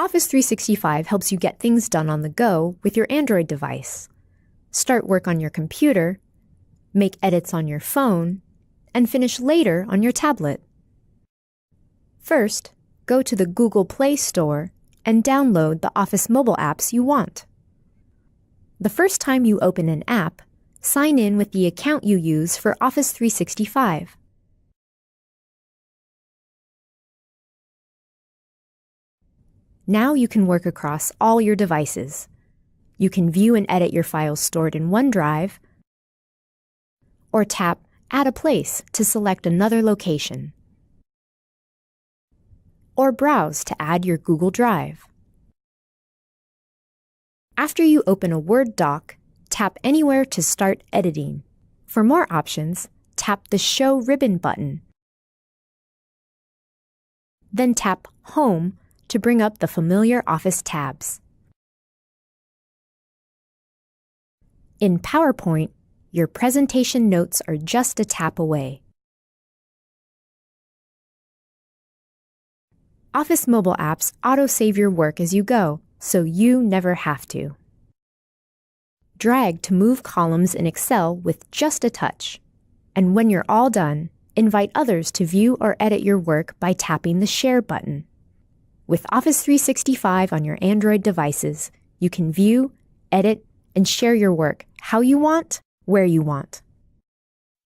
Office 365 helps you get things done on the go with your Android device. Start work on your computer, make edits on your phone, and finish later on your tablet. First, go to the Google Play Store and download the Office mobile apps you want. The first time you open an app, sign in with the account you use for Office 365. Now you can work across all your devices. You can view and edit your files stored in OneDrive, or tap Add a Place to select another location, or browse to add your Google Drive. After you open a Word doc, tap anywhere to start editing. For more options, tap the Show Ribbon button. Then tap Home to bring up the familiar Office tabs. In PowerPoint, your presentation notes are just a tap away. Office mobile apps auto-save your work as you go, so you never have to. Drag to move columns in Excel with just a touch. And when you're all done, invite others to view or edit your work by tapping the Share button. With Office 365 on your Android devices, you can view, edit, and share your work how you want, where you want.